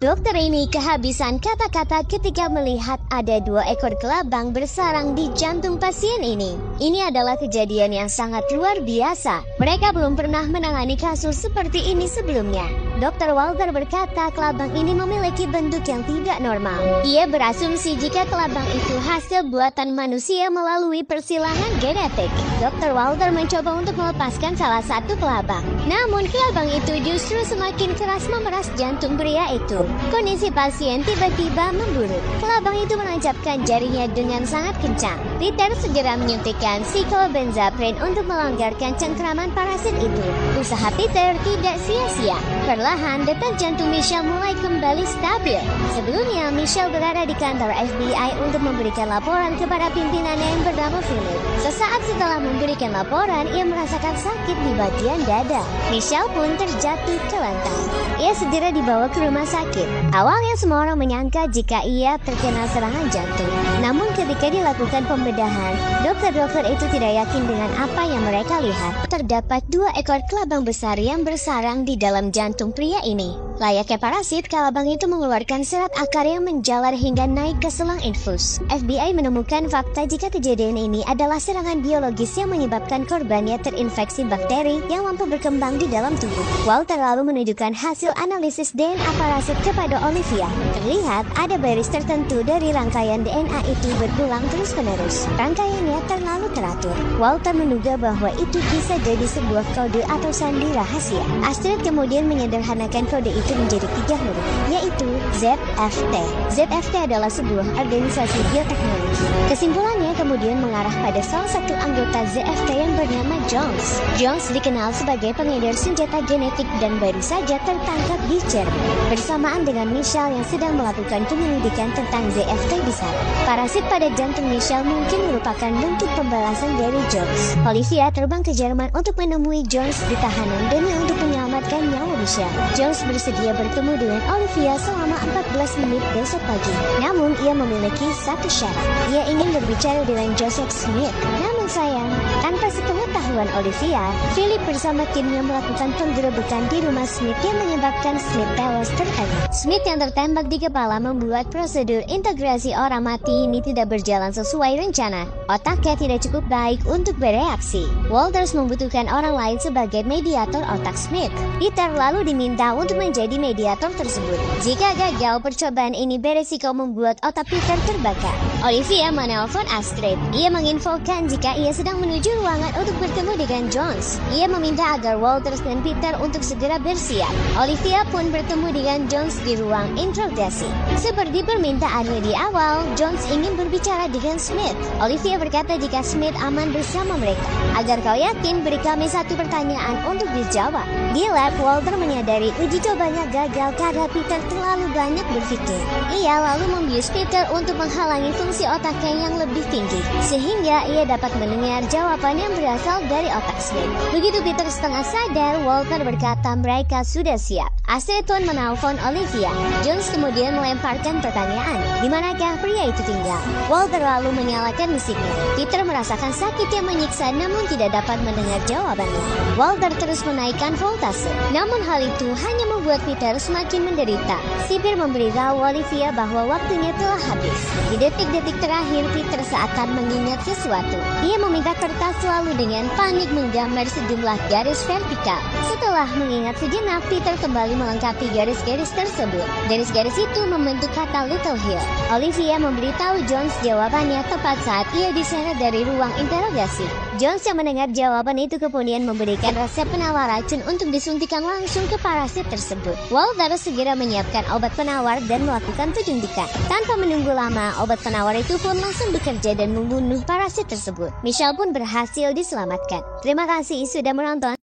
Dokter ini kehabisan kata-kata ketika melihat ada 2 ekor kelabang bersarang di jantung pasien ini. Ini adalah kejadian yang sangat luar biasa. Mereka belum pernah menangani kasus seperti ini sebelumnya. Dr. Walter berkata kelabang ini memiliki bentuk yang tidak normal. Ia berasumsi jika kelabang itu hasil buatan manusia melalui persilangan genetik. Dr. Walter mencoba untuk melepaskan salah satu kelabang. Namun kelabang itu justru semakin keras memeras jantung pria itu. Kondisi pasien tiba-tiba memburuk. Kelabang itu menancapkan jarinya dengan sangat kencang. Peter segera menyuntikkan siklobenzaprin untuk melonggarkan cengkraman parasit itu. Usaha Peter tidak sia-sia. Perlahan detak jantung Michelle mulai kembali stabil. Sebelumnya Michelle berada di kantor FBI untuk memberikan laporan kepada pimpinannya yang bernama Philip. Sesaat setelah memberikan laporan, ia merasakan sakit di bagian dada. Michelle pun terjatuh ke lantai. Ia segera dibawa ke rumah sakit. Awalnya semua orang menyangka jika ia terkena serangan jantung. Namun ketika dilakukan pembedahan, dokter-dokter itu tidak yakin dengan apa yang mereka lihat. Terdapat 2 ekor kelabang besar yang bersarang di dalam jantung pria ini. Layaknya parasit, kelabang itu mengeluarkan serat akar yang menjalar hingga naik ke selang infus. FBI menemukan fakta jika kejadian ini adalah serangan biologis yang menyebabkan korbannya terinfeksi bakteri yang mampu berkembang di dalam tubuh. Walter lalu menunjukkan hasil analisis DNA parasit kepada Olivia. Terlihat ada baris tertentu dari rangkaian DNA itu berulang terus-menerus. Rangkaiannya terlalu teratur. Walter menduga bahwa itu bisa jadi sebuah kode atau sandi rahasia. Astrid kemudian menyederhanakan kode itu menjadi 3 huruf, yaitu ZFT. ZFT adalah sebuah organisasi bioteknologi. Kesimpulannya kemudian mengarah pada salah satu anggota ZFT yang bernama Jones. Jones dikenal sebagai pengedar senjata genetik dan baru saja tertangkap di Jerman. Bersamaan dengan Michelle yang sedang melakukan penyelidikan tentang ZFT di sana. Parasit pada jantung Michelle mungkin merupakan bentuk pembalasan dari Jones. Olivia terbang ke Jerman untuk menemui Jones di tahanan demi untuk menyelamatkan nyawa Michelle. Jones bersedia bertemu dengan Olivia selama 14 menit besok pagi. Namun ia memiliki satu syarat. Ia ingin berbicara dengan Joseph Smith. Namun sayang, tanpa sepengetahuan Olivia, Philip bersama timnya melakukan penggerebekan di rumah Smith yang menyebabkan Smith tewas tertembak. Smith yang tertembak di kepala membuat prosedur integrasi orang mati ini tidak berjalan sesuai rencana. Otaknya tidak cukup baik untuk bereaksi. Walters membutuhkan orang lain sebagai mediator otak Smith. Peter lalu diminta untuk menjadi mediator tersebut. Jika gagal, percobaan ini beresiko membuat otak Peter terbakar. Olivia menelpon Astrid. Ia menginfokan jika ia sedang menuju ruangan untuk bertemu dengan Jones. Ia meminta agar Walters dan Peter untuk segera bersiap. Olivia pun bertemu dengan Jones di ruang interogasi. Seperti permintaannya di awal, Jones ingin berbicara dengan Smith. Olivia berkata jika Smith aman bersama mereka. Agar kau yakin, beri kami satu pertanyaan untuk dijawab. Di lab, Walter menyadari uji cobanya gagal karena Peter terlalu banyak berpikir. Ia lalu membius Peter untuk menghalangi fungsi otaknya yang lebih tinggi, sehingga ia dapat mendengar jawaban yang berasal dari otak Smith. Begitu Peter setengah sadar, Walter berkata mereka sudah siap. Astrid pun menelpon Olivia. Jones kemudian melemparkan pertanyaan, di manakah pria itu tinggal? Walter lalu menyalakan musiknya. Peter merasakan sakit yang menyiksa namun tidak dapat mendengar jawabannya. Walter terus menaikkan voltase. Namun hal itu hanya membuat Peter semakin menderita. Sipir memberitahu Olivia bahwa waktunya telah habis. Di detik-detik terakhir, Peter seakan mengingat sesuatu. Ia meminta kertas lalu dengan panik menggambar sejumlah garis vertikal. Setelah mengingat sejenak, Peter kembali melengkapi garis-garis tersebut. Garis-garis itu membentuk kata Little Hill. Olivia memberitahu Jones jawabannya tepat saat ia diseret dari ruang interogasi. Jones yang mendengar jawaban itu kemudian memberikan resep penawar racun untuk disuntikan langsung ke parasit tersebut. Walter segera menyiapkan obat penawar dan melakukan penyuntikan. Tanpa menunggu lama, obat penawar itu pun langsung bekerja dan membunuh parasit tersebut. Michelle pun berhasil diselamatkan. Terima kasih sudah menonton.